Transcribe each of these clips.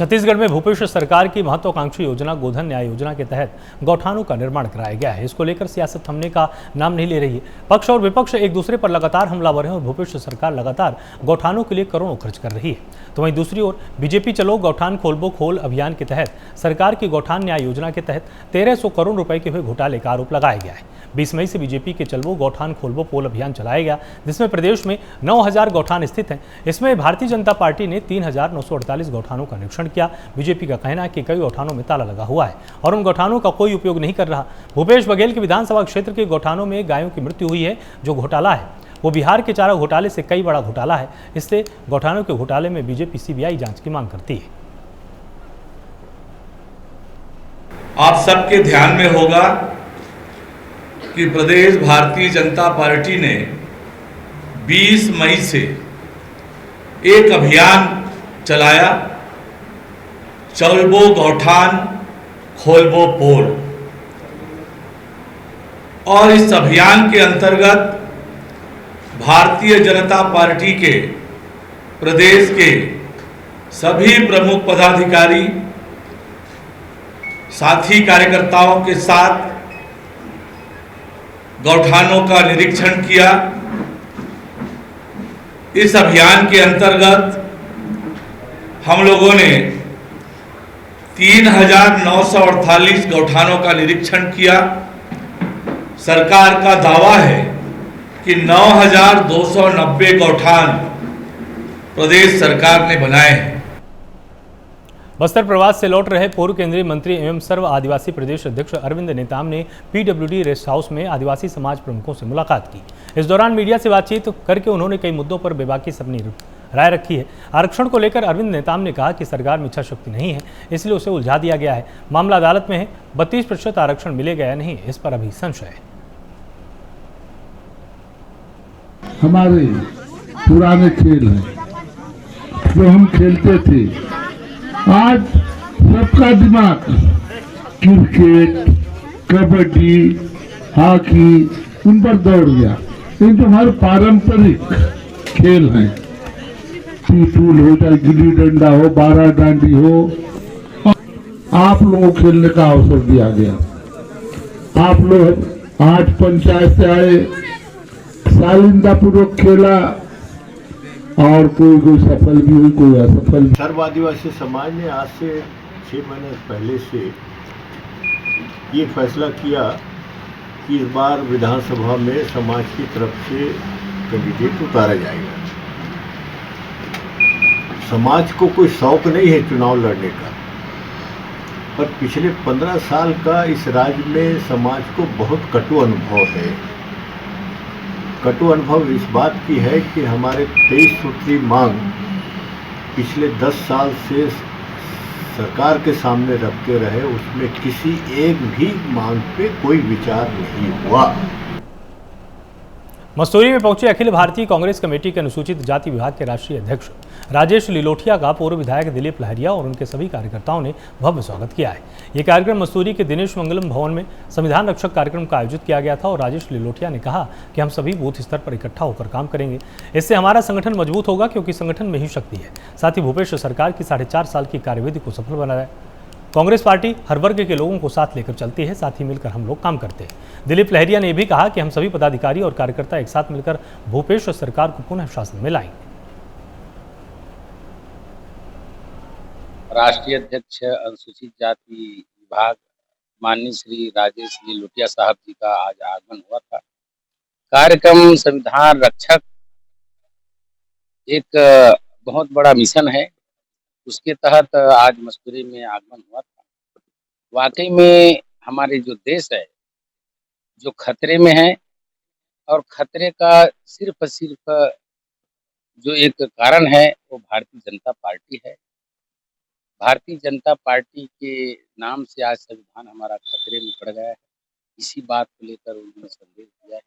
छत्तीसगढ़ में भूपेश सरकार की महत्वाकांक्षी योजना गोधन न्याय योजना के तहत गौठानों का निर्माण कराया गया है। इसको लेकर सियासत थमने का नाम नहीं ले रही है। पक्ष और विपक्ष एक दूसरे पर लगातार हमलावर हैं और भूपेश सरकार लगातार गौठानों के लिए करोड़ों खर्च कर रही है। तो वहीं दूसरी ओर बीजेपी चलो गौठान खोलबो खोल अभियान के तहत सरकार की गौठान न्याय योजना के तहत 1300 करोड़ रुपए के हुए घोटाले का आरोप लगाया गया है। 20 मई से बीजेपी के चलो गौठान खोलबो पोल अभियान चलाया गया, जिसमें प्रदेश में 9000 गौठान स्थित हैं। इसमें भारतीय जनता पार्टी ने 3948 गौठानों का निरीक्षण किया। बीजेपी का कहना है कि कई गौठानों में ताला लगा हुआ है और उन गौठानों का कोई उपयोग नहीं कर रहा। भूपेश बघेल के विधानसभा क्षेत्र के गौठानों में गायों की मृत्यु हुई है। जो घोटाला है वो बिहार के चारा घोटाले से कई बड़ा घोटाला है। इससे गौठानों के घोटाले में बीजेपी सीबीआई जांच की मांग करती है। आप सबके ध्यान में होगा कि प्रदेश भारतीय जनता पार्टी ने 20 मई से एक अभियान चलाया, चलबो गौठान खोलबो पोल। और इस अभियान के अंतर्गत भारतीय जनता पार्टी के प्रदेश के सभी प्रमुख पदाधिकारी साथी कार्यकर्ताओं के साथ गौठानों का निरीक्षण किया। इस अभियान के अंतर्गत हम लोगों ने 3948 गौठानों का निरीक्षण किया। सरकार का दावा है कि 9290 गौठान प्रदेश सरकार ने बनाए हैं। बस्तर प्रवास से लौट रहे पूर्व केंद्रीय मंत्री एवं सर्व आदिवासी प्रदेश अध्यक्ष अरविंद नेताम ने पीडब्ल्यूडी रेस्ट हाउस में आदिवासी समाज प्रमुखों से मुलाकात की। इस दौरान मीडिया से बातचीत करके उन्होंने कई मुद्दों पर बेबाकी से अपनी राय रखी है। आरक्षण को लेकर अरविंद नेताम ने कहा कि सरकार में इच्छा शक्ति नहीं है, इसलिए उसे उलझा दिया गया है। मामला अदालत में है। 32% आरक्षण मिलेगा या नहीं, इस पर अभी संशय है। हमारे पुराने खेल हैं जो हम खेलते थे, आज सबका दिमाग क्रिकेट, कबड्डी, हॉकी उन पर दौड़ गया। इन तो हमारे पारंपरिक खेल हैं, पीटूल हो चाहे गिल्ली डंडा हो, बारह डांडी हो, आप लोगों को खेलने का अवसर दिया गया। आप लोग आज पंचायत से आए, सालिंदा पूर्वक खेला और कोई सफल भी हुई, कोई असफल। सर्व आदिवासी समाज ने आज से 6 महीने पहले से ये फैसला किया कि इस बार विधानसभा में समाज की तरफ से कैंडिडेट उतारा जाएगा। समाज को कोई शौक नहीं है चुनाव लड़ने का, पर पिछले 15 साल का इस राज्य में समाज को बहुत कटु अनुभव है। कटु अनुभव इस बात की है कि हमारे 23 सूत्री मांग पिछले 10 साल से सरकार के सामने रखते रहे, उसमें किसी एक भी मांग पे कोई विचार नहीं हुआ। मसूरी में पहुंचे अखिल भारतीय कांग्रेस कमेटी के अनुसूचित जाति विभाग के राष्ट्रीय अध्यक्ष राजेश लिलोठिया का पूर्व विधायक दिलीप लहरिया और उनके सभी कार्यकर्ताओं ने भव्य स्वागत किया है। ये कार्यक्रम मसूरी के दिनेश मंगलम भवन में संविधान रक्षक कार्यक्रम का आयोजित किया गया था और राजेश लिलोठिया ने कहा कि हम सभी बूथ स्तर पर इकट्ठा होकर काम करेंगे। इससे हमारा संगठन मजबूत होगा, क्योंकि संगठन में ही शक्ति है। साथ ही भूपेश सरकार की 4.5 साल की कार्यविधि को सफल बनाया। कांग्रेस पार्टी हर वर्ग के लोगों को साथ लेकर चलती है, साथ ही मिलकर हम लोग काम करते हैं। दिलीप लहरिया ने भी कहा कि हम सभी पदाधिकारी और कार्यकर्ता एक साथ मिलकर भूपेश सरकार को पुनः शासन में लाएंगे। राष्ट्रीय अध्यक्ष अनुसूचित जाति विभाग माननीय श्री राजेश लिलोठिया साहब जी का आज आगमन हुआ था। कार्यक्रम संविधान रक्षक एक बहुत बड़ा मिशन है, उसके तहत आज मसूरी में आगमन हुआ था। वाकई में हमारे जो देश है जो खतरे में है, और खतरे का सिर्फ जो एक कारण है वो भारतीय जनता पार्टी है। भारतीय जनता पार्टी के नाम से आज संविधान हमारा खतरे में पड़ गया है। इसी बात को लेकर उन्होंने संदेश दिया है।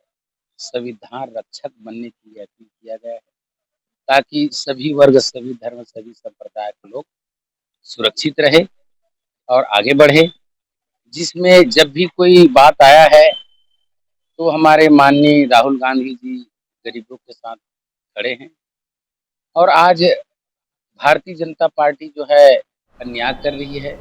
संविधान रक्षक बनने के लिए अपील किया गया है, ताकि सभी वर्ग, सभी धर्म, सभी संप्रदाय के लोग सुरक्षित रहे और आगे बढ़े। जिसमें जब भी कोई बात आया है तो हमारे माननीय राहुल गांधी जी गरीबों के साथ खड़े हैं। और आज भारतीय जनता पार्टी जो है अन्याय कर रही है।